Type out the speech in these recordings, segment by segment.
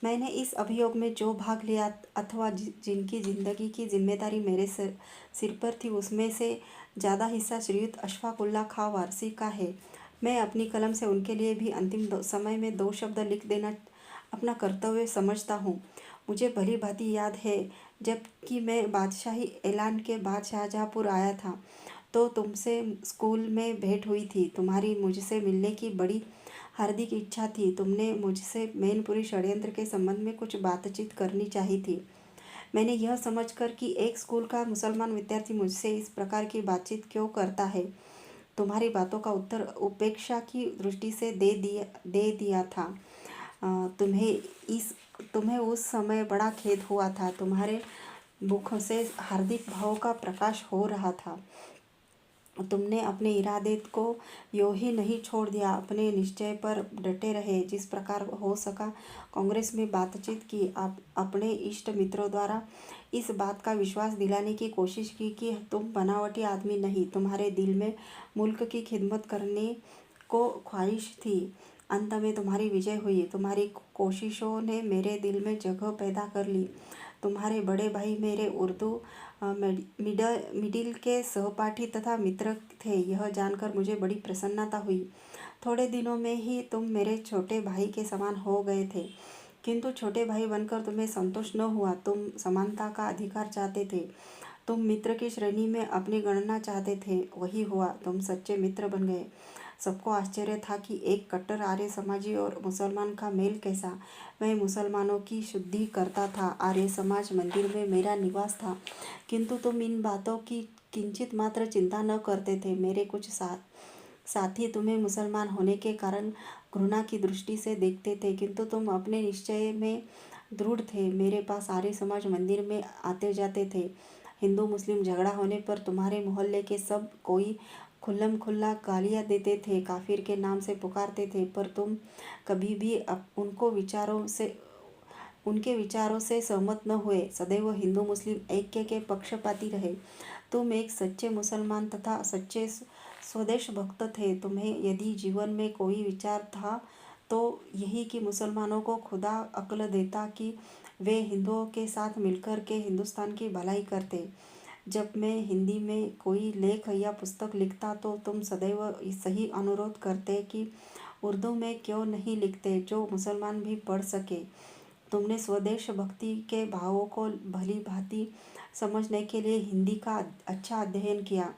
मैंने इस अभियोग में जो भाग लिया अथवा जिनकी जिंदगी की जिम्मेदारी मेरे सिर पर थी, उसमें से ज़्यादा हिस्सा श्रीयुत अशफाकुल्ला खां वारसी का है। मैं अपनी कलम से उनके लिए भी अंतिम समय में 2 शब्द लिख देना अपना कर्तव्य समझता हूँ। मुझे भली भांति याद है, जबकि मैं बादशाही ऐलान के बाद शाहजहाँपुर आया था, तो तुमसे स्कूल में भेंट हुई थी। तुम्हारी मुझसे मिलने की बड़ी हार्दिक इच्छा थी। तुमने मुझसे मैनपुरी षड्यंत्र के संबंध में कुछ बातचीत करनी चाहिए थी। मैंने यह समझकर कि एक स्कूल का मुसलमान विद्यार्थी मुझसे इस प्रकार की बातचीत क्यों करता है, तुम्हारी बातों का उत्तर उपेक्षा की दृष्टि से दे दिया था। तुम्हें तुम्हें उस समय बड़ा खेद हुआ था। तुम्हारे मुख से हार्दिक भाव का प्रकाश हो रहा था। तुमने अपने इरादे को यूं ही नहीं छोड़ दिया, अपने निश्चय पर डटे रहे। जिस प्रकार हो सका कांग्रेस में बातचीत की। आप अपने इष्ट मित्रों द्वारा इस बात का विश्वास दिलाने की कोशिश की कि तुम बनावटी आदमी नहीं, तुम्हारे दिल में मुल्क की खिदमत करने को ख्वाहिश थी। अंत में तुम्हारी विजय हुई। तुम्हारी कोशिशों ने मेरे दिल में जगह पैदा कर ली। तुम्हारे बड़े भाई मेरे उर्दू मिडिल के सहपाठी तथा मित्र थे। यह जानकर मुझे बड़ी प्रसन्नता हुई। थोड़े दिनों में ही तुम मेरे छोटे भाई के समान हो गए थे, किंतु छोटे भाई बनकर तुम्हें संतोष न हुआ। तुम समानता का अधिकार चाहते थे। तुम मित्र की श्रेणी में अपनी गणना चाहते थे। वही हुआ, तुम सच्चे मित्र बन गए। सबको आश्चर्य था कि एक कट्टर आर्य समाजी और मुसलमान का मेल कैसा। मैं मुसलमानों की शुद्धि करता था, आर्य समाज मंदिर में मेरा निवास था, किंतु तुम इन बातों की किंचित मात्र चिंता न करते थे। मेरे कुछ साथी तुम्हें मुसलमान होने के कारण घृणा की दृष्टि से देखते थे, किंतु तुम अपने निश्चय में दृढ़ थे। मेरे पास आर्य समाज मंदिर में आते जाते थे। हिंदू मुस्लिम झगड़ा होने पर तुम्हारे मोहल्ले के सब कोई खुल्लम खुल्ला गालियाँ देते थे, काफिर के नाम से पुकारते थे, पर तुम कभी भी उनके विचारों से सहमत न हुए। सदैव हिंदू मुस्लिम ऐक्य के पक्षपाती रहे। तुम एक सच्चे मुसलमान तथा सच्चे स्वदेश भक्त थे। तुम्हें यदि जीवन में कोई विचार था तो यही कि मुसलमानों को खुदा अक्ल देता कि वे हिंदुओं के साथ मिलकर के हिंदुस्तान की भलाई करते। जब मैं हिंदी में कोई लेख या पुस्तक लिखता तो तुम सदैव सही अनुरोध करते कि उर्दू में क्यों नहीं लिखते, जो मुसलमान भी पढ़ सके। तुमने स्वदेश भक्ति के भावों को भली भांति समझने के लिए हिंदी का अच्छा अध्ययन किया।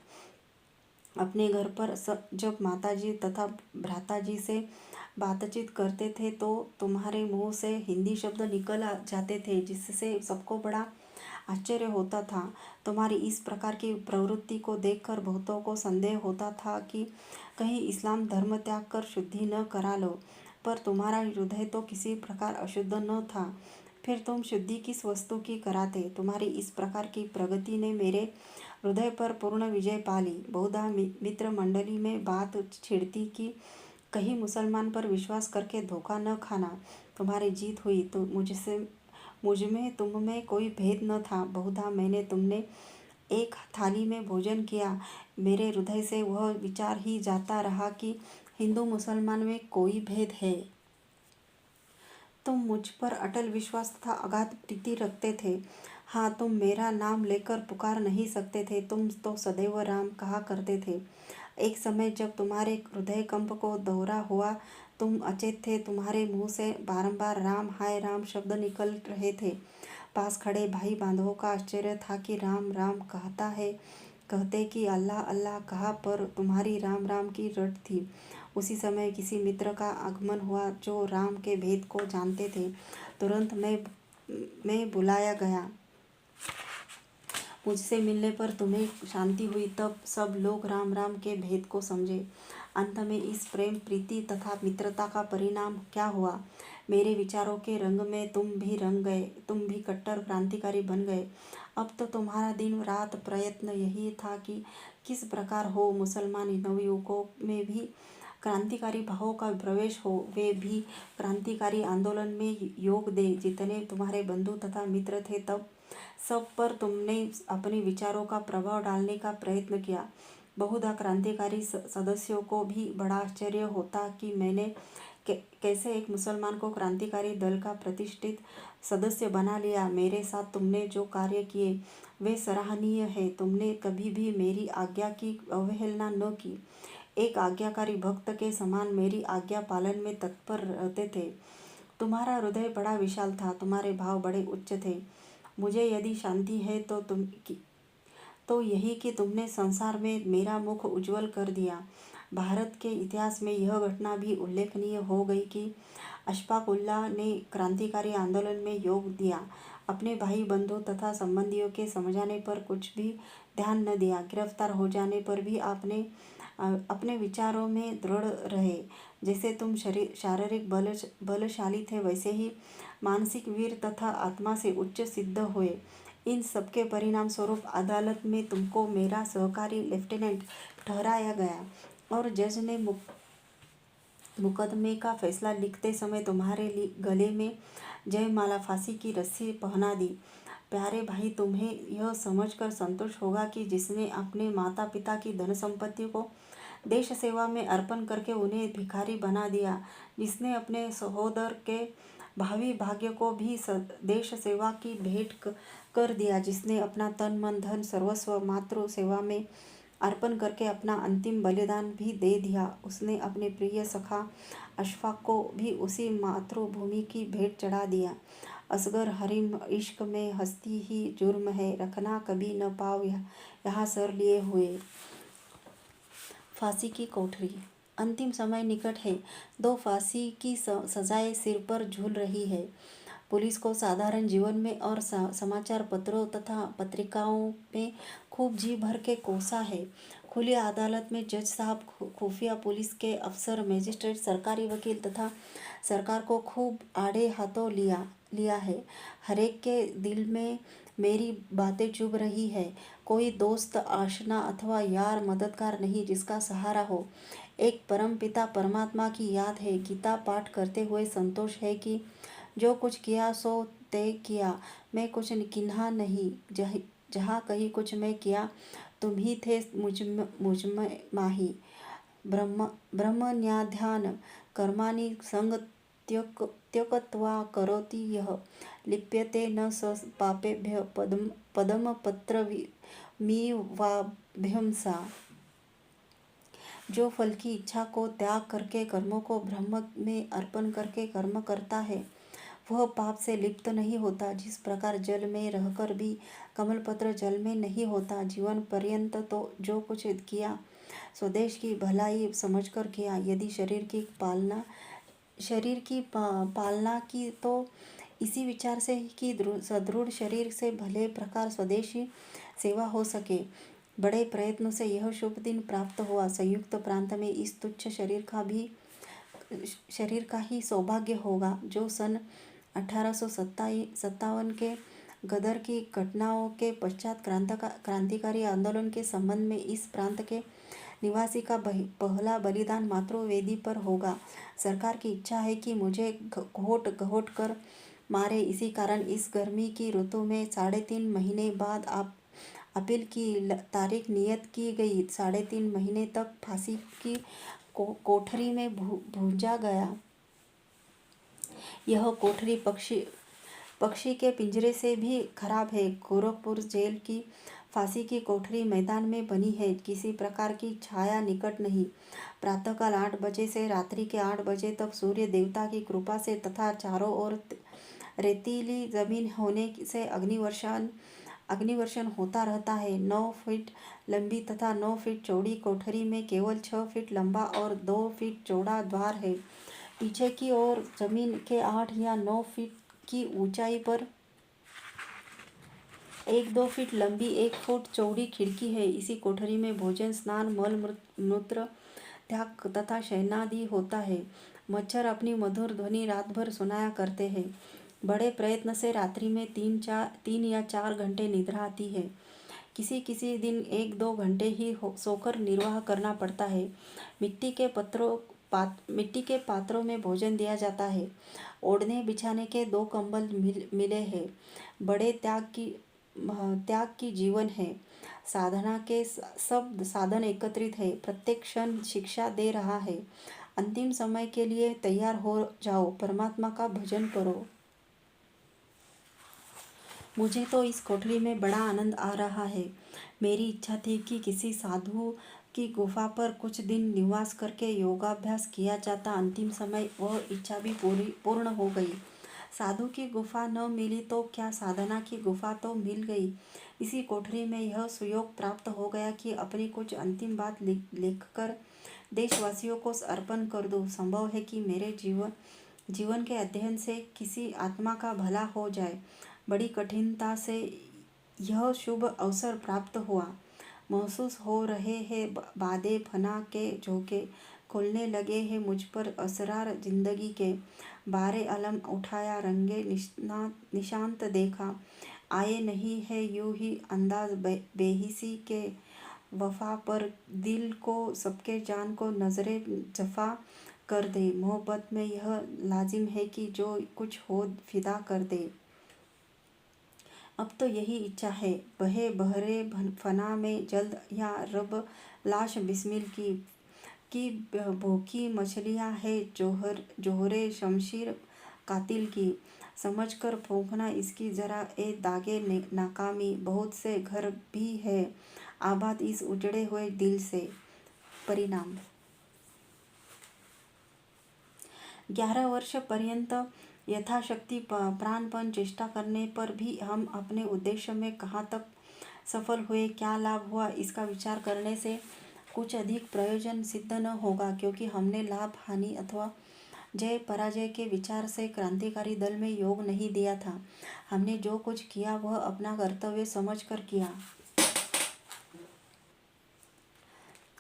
अपने घर पर जब माताजी तथा भ्राताजी से बातचीत करते थे तो तुम्हारे मुंह से हिंदी शब्द निकल जाते थे, जिससे सबको बड़ा आश्चर्य होता था। तुम्हारी इस प्रकार की प्रवृत्ति को देखकर बहुतों को संदेह होता था कि कहीं इस्लाम धर्म त्याग कर शुद्धि न करा लो, पर तुम्हारा हृदय तो किसी प्रकार अशुद्ध न था। फिर तुम शुद्धि किस वस्तु की कराते। तुम्हारी इस प्रकार की प्रगति ने मेरे हृदय पर पूर्ण विजय पा ली। बहुधा मित्र मंडली में बात छिड़ती कि कहीं मुसलमान पर विश्वास करके धोखा न खाना। तुम्हारी जीत हुई तो मुझ में तुम में कोई भेद न था। बहुधा मैंने तुमने एक थाली में भोजन किया, मेरे हृदय से वह विचार ही जाता रहा कि हिंदू मुसलमान में कोई भेद है। तुम मुझ पर अटल विश्वास तथा अगाध प्रीति रखते थे। हाँ, तुम मेरा नाम लेकर पुकार नहीं सकते थे, तुम तो सदैव राम कहा करते थे। एक समय जब तुम्हारे हृदय कंप को दोहरा हुआ, तुम अचेत थे, तुम्हारे मुंह से बारंबार राम हाय राम शब्द निकल रहे थे। पास खड़े भाई बांधवों का आश्चर्य था कि राम राम कहता है, कहते कि अल्लाह अल्लाह कहा, पर तुम्हारी राम राम की रट थी। उसी समय किसी मित्र का आगमन हुआ जो राम के भेद को जानते थे। तुरंत मैं बुलाया गया। मुझसे मिलने पर तुम्हें शांति हुई। तब सब लोग राम राम के भेद को समझे। अंत में इस प्रेम प्रीति तथा मित्रता का परिणाम क्या हुआ। मेरे विचारों के रंग में तुम भी रंग गए, तुम भी कट्टर क्रांतिकारी बन गए। अब तो तुम्हारा दिन रात प्रयत्न यही था कि किस प्रकार हो मुसलमान नवयुवकों में भी क्रांतिकारी भावों का प्रवेश हो, वे भी क्रांतिकारी आंदोलन में योग दे। जितने तुम्हारे बंधु तथा मित्र थे तब सब पर तुमने अपने विचारों का प्रभाव डालने का प्रयत्न किया। बहुधा क्रांतिकारी सदस्यों को भी बड़ा आश्चर्य होता कि मैंने कैसे एक मुसलमान को क्रांतिकारी दल का प्रतिष्ठित सदस्य बना लिया। मेरे साथ तुमने जो कार्य किए वे सराहनीय है। तुमने कभी भी मेरी आज्ञा की अवहेलना न की। एक आज्ञाकारी भक्त के समान मेरी आज्ञा पालन में तत्पर रहते थे। तुम्हारा हृदय बड़ा विशाल था, तुम्हारे भाव बड़े उच्च थे। मुझे यदि शांति है तो यही कि तुमने संसार में मेरा मुख उज्जवल कर दिया। भारत के इतिहास में यह घटना भी उल्लेखनीय हो गई कि अशफाक उल्लाह ने क्रांतिकारी आंदोलन में योग दिया। अपने भाई बंधु तथा संबंधियों के समझाने पर कुछ भी ध्यान न दिया। गिरफ्तार हो जाने पर भी आपने अपने विचारों में दृढ़ रहे। जैसे तुम शारीरिक बलशाली थे, वैसे ही मानसिक वीर तथा आत्मा से उच्च सिद्ध हुए। इन सबके परिणाम स्वरूप अदालत में तुमको मेरा सहकारी लेफ्टिनेंट ठहराया गया और जज ने मुकदमे का फैसला लिखते समय तुम्हारे गले में जयमाला, फांसी की रस्सी पहना दी। प्यारे भाई, तुम्हें यह समझकर संतोष होगा कि जिसने अपने माता पिता की धन संपत्ति को देश सेवा में अर्पण करके उन्हें भिखारी बना दिया, जिसने अपने सहोदर के भावी भाग्य को भी देश सेवा की भेंट कर दिया, जिसने अपना तन मन धन सर्वस्व मातृ सेवा में अर्पण करके अपना अंतिम बलिदान भी दे दिया, उसने अपने प्रिय सखा अशफाक को भी उसी मातृभूमि की भेंट चढ़ा दिया। असगर हरीम, इश्क में हस्ती ही जुर्म है, रखना कभी न पाओ यहाँ सर लिए हुए। फांसी की कोठरी। अंतिम समय निकट है। 2 फांसी की सजाएं सिर पर झूल रही है। पुलिस को साधारण जीवन में और समाचार पत्रों तथा पत्रिकाओं में खूब जी भर के कोसा है। खुली अदालत में जज साहब, खुफिया पुलिस के अफसर, मजिस्ट्रेट, सरकारी वकील तथा सरकार को खूब आड़े हाथों लिया है। हरेक के दिल में मेरी बातें चुभ रही है। कोई दोस्त, आशना अथवा यार, मददगार नहीं जिसका सहारा हो। एक परम पिता परमात्मा की याद है। गीता पाठ करते हुए संतोष है कि जो कुछ किया सो तय किया, मैं कुछ किन्हा नहीं। जहाँ कहीं कुछ मैं किया, तुम ही थे मुझ में माही। ब्रह्मण्याध्यान कर्माणि संग त्यक्त्वा करोति यः लिप्यते न स पापेभ्यः पद्मपत्रमिवाभ्यंसा। जो फल की इच्छा को त्याग करके कर्मों को ब्रह्म में अर्पण करके कर्म करता है, वह पाप से लिप्त नहीं होता। जिस प्रकार जल में रहकर भी कमलपत्र जल में नहीं होता। जीवन पर्यंत तो जो कुछ किया स्वदेश की भलाई समझकर किया। यदि शरीर की पालना की तो इसी विचार से कि सदृढ़ शरीर से भले प्रकार स्वदेशी सेवा हो सके। बड़े प्रयत्न से यह शुभ दिन प्राप्त हुआ। संयुक्त प्रांत में इस तुच्छ शरीर का ही सौभाग्य होगा जो सन 1857 के गदर की घटनाओं के पश्चात क्रांतिकारी आंदोलन के संबंध में इस प्रांत के निवासी का पहला बलिदान मातृवेदी पर होगा। सरकार की इच्छा है कि मुझे घोट घोट कर मारे। इसी कारण इस गर्मी की ऋतु में 3.5 महीने बाद अपील की तारीख नियत की गई। 3.5 महीने तक फांसी की कोठरी में भूंजा गया। यह कोठरी पक्षी के पिंजरे से भी खराब है। गोरखपुर जेल की फांसी की कोठरी मैदान में बनी है। किसी प्रकार की छाया निकट नहीं। प्रातःकाल 8 बजे से रात्रि के 8 बजे तक सूर्य देवता की कृपा से तथा चारों ओर रेतीली जमीन होने से अग्निवर्षण होता रहता है। 9 फीट लंबी तथा 9 फीट चौड़ी कोठरी में केवल 6 फीट लंबा और 2 फीट चौड़ा द्वार है। पीछे की ओर जमीन के 8 या 9 फीट की ऊंचाई पर 1-2 फीट लंबी 1 फुट चौड़ी खिड़की है। इसी कोठरी में भोजन, स्नान, मल मूत्र त्याग तथा शयनादि होता है। मच्छर अपनी मधुर ध्वनि रात भर सुनाया करते हैं। बड़े प्रयत्न से रात्रि में 3 या 4 घंटे निद्रा आती है। किसी किसी दिन 1-2 घंटे ही सोकर निर्वाह करना पड़ता है। मिट्टी के पात्रों में भोजन दिया जाता है। ओढ़ने बिछाने के 2 कंबल मिले हैं। बड़े त्याग की जीवन है। साधना के सब साधन एकत्रित है। प्रत्येक क्षण शिक्षा दे रहा है। अंतिम समय के लिए तैयार हो जाओ, परमात्मा का भजन करो। मुझे तो इस कोठरी में बड़ा आनंद आ रहा है। मेरी इच्छा थी कि किसी साधु की गुफा पर कुछ दिन निवास करके योगाभ्यास किया जाता। अंतिम समय वह इच्छा भी पूर्ण हो गई। साधु की गुफा न मिली तो क्या, साधना की गुफा तो मिल गई। इसी कोठरी में यह सुयोग प्राप्त हो गया कि अपनी कुछ अंतिम बात लिखकर देशवासियों को अर्पण कर दूं। संभव है कि मेरे जीवन के अध्ययन से किसी आत्मा का भला हो जाए। बड़ी कठिनता से यह शुभ अवसर प्राप्त हुआ। महसूस हो रहे हैं बादे फना के झोंके खुलने लगे हैं मुझ पर। असरार जिंदगी के बारे अलम उठाया, रंगे निशांत देखा। आए नहीं है यूं ही अंदाज बेहिसी के वफा पर। दिल को सबके जान को नजरे जफा कर दे। मोहब्बत में यह लाजिम है कि जो कुछ हो फिदा कर दे। अब तो यही इच्छा है, बहे बहरे फना में जल्द या रब लाश बिस्मिल की भूखी मछलियां है जोहरे शमशीर कातिल की। समझकर फूंकना इसकी जरा ए दागे नाकामी। बहुत से घर भी है आबाद इस उजड़े हुए दिल से। परिणाम 11 वर्ष पर्यंत यथाशक्ति प्राणपण चेष्टा करने पर भी हम अपने उद्देश्य में कहाँ तक सफल हुए, क्या लाभ हुआ, इसका विचार करने से कुछ अधिक प्रयोजन सिद्ध न होगा, क्योंकि हमने लाभ हानि अथवा जय पराजय के विचार से क्रांतिकारी दल में योग नहीं दिया था। हमने जो कुछ किया वह अपना कर्तव्य समझकर किया।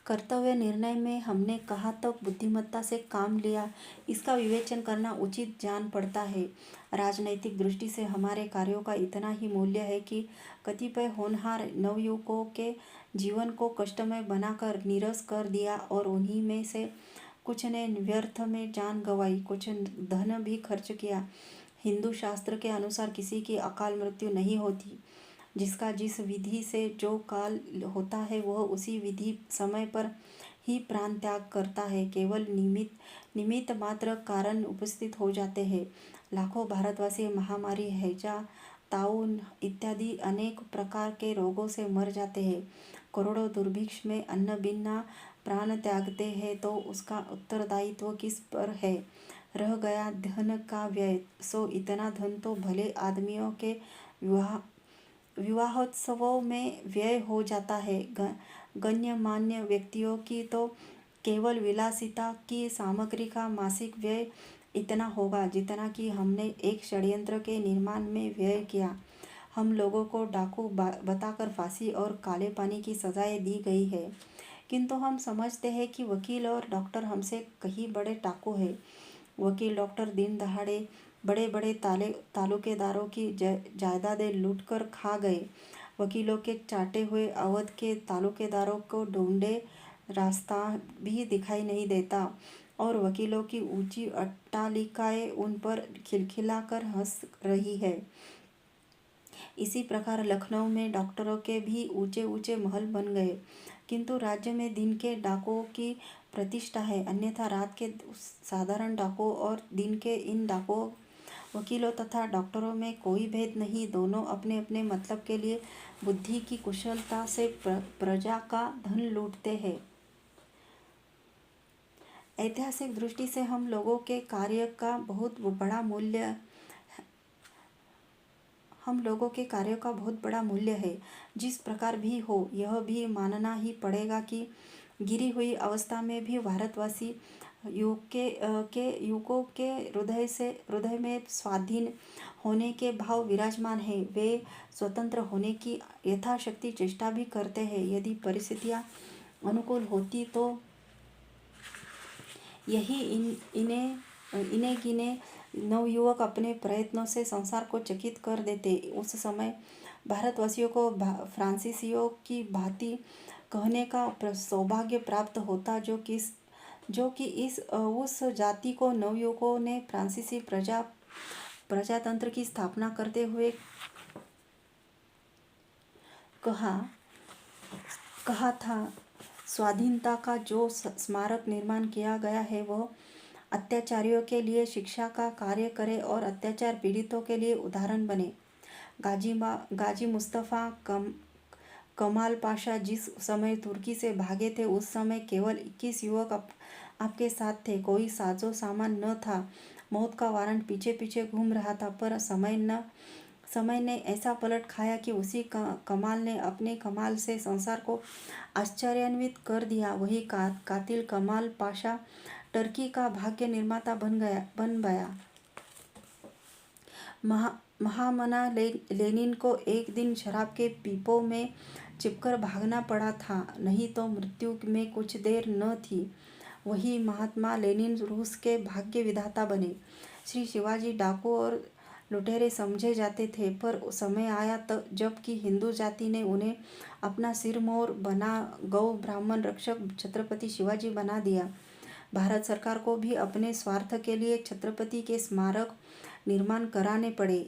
कर्तव्य निर्णय में हमने कहाँ तक बुद्धिमत्ता से काम लिया, इसका विवेचन करना उचित जान पड़ता है। राजनैतिक दृष्टि से हमारे कार्यों का इतना ही मूल्य है कि कतिपय होनहार नवयुवकों के जीवन को कष्टमय बनाकर नीरस कर दिया और उन्हीं में से कुछ ने व्यर्थ में जान गंवाई, कुछ धन भी खर्च किया। हिंदू शास्त्र के अनुसार किसी की अकाल मृत्यु नहीं होती। जिसका जिस विधि से जो काल होता है वह उसी विधि समय पर ही प्राण त्याग करता है। केवल निमित्त मात्र कारण उपस्थित हो जाते हैं। लाखों भारतवासी महामारी, हैजा, ताउन इत्यादि अनेक प्रकार के रोगों से मर जाते हैं। करोड़ों दुर्भिक्ष में अन्न बिना प्राण त्यागते हैं, तो उसका उत्तरदायित्व किस पर है। रह गया धन का व्यय, सो इतना धन तो भले आदमियों के विवाहोत्सवों में व्यय हो जाता है। गण्यमान्य व्यक्तियों की तो केवल विलासिता की सामग्री का मासिक व्यय इतना होगा जितना कि हमने एक षड्यंत्र के निर्माण में व्यय किया। हम लोगों को डाकू बताकर फांसी और काले पानी की सजाएं दी गई है, किंतु हम समझते हैं कि वकील और डॉक्टर हमसे कहीं बड़े डाकू हैं। वकील डॉक्टर दिन दहाड़े बड़े बड़े तालुकेदारों की जायदादें लूटकर खा गए। वकीलों के चाटे हुए अवध के तालुकेदारों को ढूंढे रास्ता भी दिखाई नहीं देता और वकीलों की ऊंची अट्टालिकाएं उन पर खिलखिलाकर हंस रही है। इसी प्रकार लखनऊ में डॉक्टरों के भी ऊंचे ऊंचे महल बन गए, किंतु राज्य में दिन के डाकुओं की प्रतिष्ठा है। अन्यथा रात के साधारण डाकुओं और दिन के इन डाकुओं, वकीलों तथा डॉक्टरों में कोई भेद नहीं। दोनों अपने अपने मतलब के लिए बुद्धि की कुशलता से प्रजा का धन लूटते हैं। ऐतिहासिक दृष्टि से हम लोगों के कार्य का बहुत बड़ा मूल्य है। जिस प्रकार भी हो, यह भी मानना ही पड़ेगा कि गिरी हुई अवस्था में भी भारतवासी युवकों के हृदय में स्वाधीन होने के भाव विराजमान है। वे स्वतंत्र होने की यथाशक्ति चेष्टा भी करते हैं। यदि परिस्थितियां अनुकूल होती तो यही इन्हें गिने नवयुवक अपने प्रयत्नों से संसार को चकित कर देते। उस समय भारतवासियों को फ्रांसीसियों की भांति कहने का सौभाग्य प्राप्त होता, जो कि उस जाति को नवयुवकों ने फ्रांसीसी प्रजातंत्र की स्थापना करते हुए कहा था, स्वाधीनता का जो स्मारक निर्माण किया गया है वह अत्याचारियों के लिए शिक्षा का कार्य करे और अत्याचार पीड़ितों के लिए उदाहरण बने। गाजी मुस्तफ़ा कमाल पाशा जिस समय तुर्की से भागे थे उस समय केवल 21 युवक आपके साथ थे। कोई साजो सामान न था। मौत का वारंट पीछे पीछे घूम रहा था, पर समय ने ऐसा पलट खाया कि उसी कमाल ने अपने कमाल से संसार को आश्चर्यान्वित कर दिया। वही कातिल कमाल पाशा टर्की का भाग्य निर्माता बन गया। महामना लेनिन को एक दिन शराब के पीपों में चिपकर भागना पड़ा था, नहीं तो मृत्यु में कुछ देर न थी। वही महात्मा लेनिन रूस के भाग्य विधाता बने। श्री शिवाजी डाकू और लुटेरे समझे जाते थे, पर समय आया जबकि हिंदू जाति ने उन्हें अपना सिरमौर बना गौ ब्राह्मण रक्षक छत्रपति शिवाजी बना दिया। भारत सरकार को भी अपने स्वार्थ के लिए छत्रपति के स्मारक निर्माण कराने पड़े।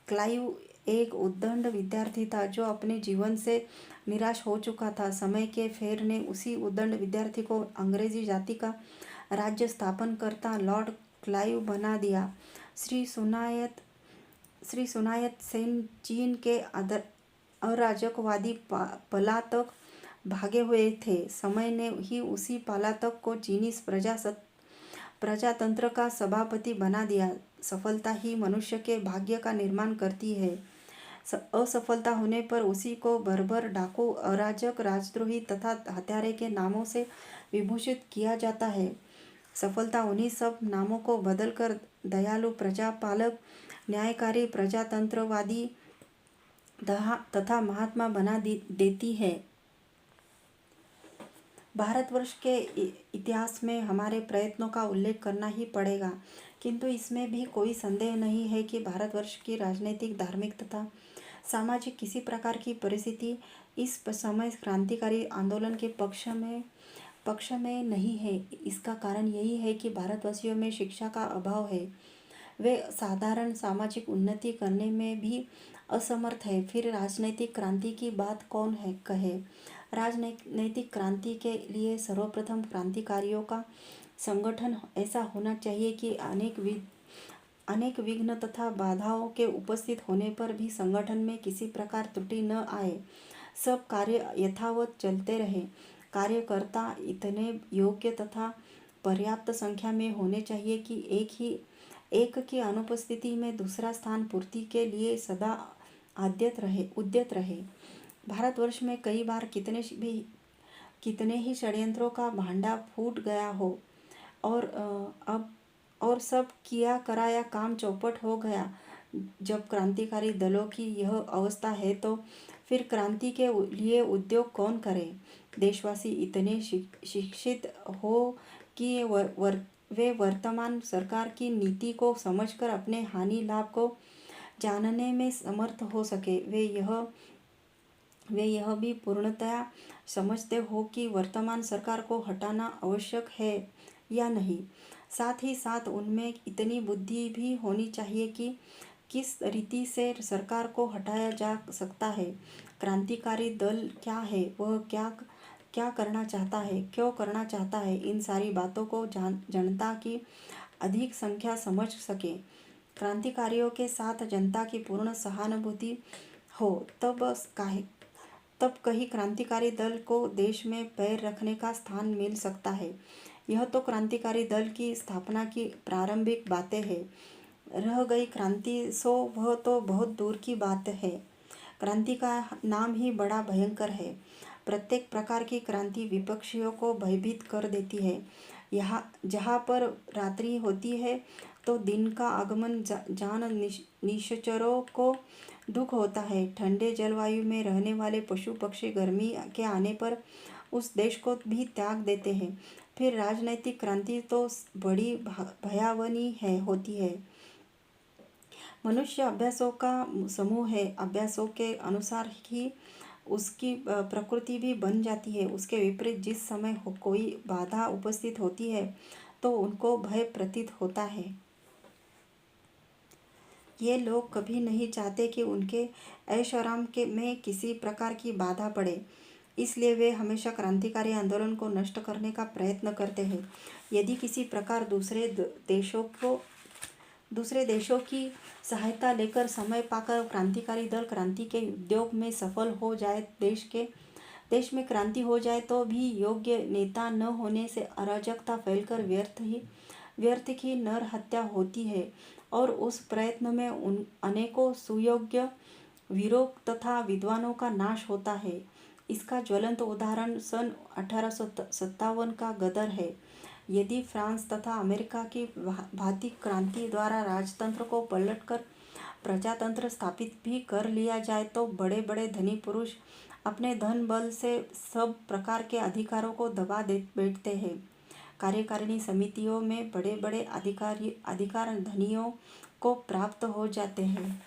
क्लाइव एक उद्दंड विद्यार्थी था जो अपने जीवन से निराश हो चुका था। समय के फेर ने उसी उद्दंड विद्यार्थी को अंग्रेजी जाति का राज्य स्थापन करता लॉर्ड क्लाइव बना दिया। श्री सुनायत सेन चीन के अराजकवादी पलातक भागे हुए थे। समय ने ही उसी पलातक को चीनी प्रजातंत्र का सभापति बना दिया। सफलता ही मनुष्य के भाग्य का निर्माण करती है। असफलता होने पर उसी को बर्बर, डाकू, अराजक, राजद्रोही तथा हत्यारे के नामों से विभूषित किया जाता है। सफलता उन्हीं सब नामों को बदलकर दयालु, प्रजापालक, न्यायकारी, प्रजातंत्रवादी तथा महात्मा बना देती है। भारतवर्ष के इतिहास में हमारे प्रयत्नों का उल्लेख करना ही पड़ेगा, किंतु इसमें भी कोई संदेह नहीं है कि भारतवर्ष की राजनीतिक, धार्मिक तथा सामाजिक किसी प्रकार की परिस्थिति इस समय क्रांतिकारी आंदोलन के पक्ष में नहीं है। इसका कारण यही है कि भारतवासियों में शिक्षा का अभाव है। वे साधारण सामाजिक उन्नति करने में भी असमर्थ है। फिर राजनैतिक क्रांति की बात कौन कहे। राजनैतिक क्रांति के लिए सर्वप्रथम क्रांतिकारियों का संगठन ऐसा होना चाहिए कि अनेक विघ्न तथा बाधाओं के उपस्थित होने पर भी संगठन में किसी प्रकार त्रुटि न आए, सब कार्य यथावत चलते रहे। कार्यकर्ता इतने योग्य तथा पर्याप्त संख्या में होने चाहिए कि एक की अनुपस्थिति में दूसरा स्थान पूर्ति के लिए सदा उद्यत रहे। भारतवर्ष में कई बार कितने ही षड्यंत्रों का भांडा फूट गया हो और सब किया कराया काम चौपट हो गया। जब क्रांतिकारी दलों की यह अवस्था है तो फिर क्रांति के लिए उद्योग कौन करे। देशवासी इतने शिक्षित हो कि वे वर्तमान सरकार की नीति को समझकर अपने हानि लाभ को जानने में समर्थ हो सके। वे यह भी पूर्णतया समझते हो कि वर्तमान सरकार को हटाना आवश्यक है या नहीं। साथ ही साथ उनमें इतनी बुद्धि भी होनी चाहिए कि किस रीति से सरकार को हटाया जा सकता है। क्रांतिकारी दल क्या है, वह क्या करना चाहता है, क्यों करना चाहता है, इन सारी बातों को जनता की अधिक संख्या समझ सके। क्रांतिकारियों के साथ जनता की पूर्ण सहानुभूति हो तब कहीं क्रांतिकारी दल को देश में पैर रखने का स्थान मिल सकता है। यह तो क्रांतिकारी दल की स्थापना की प्रारंभिक बातें हैं। रह गई क्रांति सो वह तो बहुत दूर की बात है। क्रांति का नाम ही बड़ा भयंकर है। प्रत्येक प्रकार की क्रांति विपक्षियों को भयभीत कर देती है। जहाँ पर रात्रि होती है तो दिन का आगमन जान निशाचरों को दुख होता है। ठंडे जलवायु में रहने वाले पशु पक्षी गर्मी के आने पर उस देश को भी त्याग देते हैं। फिर राजनैतिक क्रांति तो बड़ी भयावनी होती है। मनुष्य अभ्यासों का समूह है। अभ्यासों के अनुसार ही उसकी प्रकृति भी बन जाती है। उसके विपरीत जिस समय कोई बाधा उपस्थित होती है तो उनको भय प्रतीत होता है। ये लोग कभी नहीं चाहते कि उनके ऐश आराम में किसी प्रकार की बाधा पड़े। इसलिए वे हमेशा क्रांतिकारी आंदोलन को नष्ट करने का प्रयत्न करते हैं। यदि किसी प्रकार दूसरे देशों की सहायता लेकर समय पाकर क्रांतिकारी दल क्रांति के उद्योग में सफल हो जाए, देश में क्रांति हो जाए, तो भी योग्य नेता न होने से अराजकता फैलकर व्यर्थ की नर हत्या होती है और उस प्रयत्न में अनेकों सुयोग्य वीरों तथा विद्वानों का नाश होता है। इसका ज्वलंत उदाहरण सन 1857 का गदर है। यदि फ्रांस तथा अमेरिका की भांति क्रांति द्वारा राजतंत्र को पलटकर प्रजातंत्र स्थापित भी कर लिया जाए, तो बड़े बड़े धनी पुरुष अपने धन बल से सब प्रकार के अधिकारों को दबा दे बैठते हैं। कार्यकारिणी समितियों में बड़े बड़े अधिकार धनियों को प्राप्त हो जाते हैं।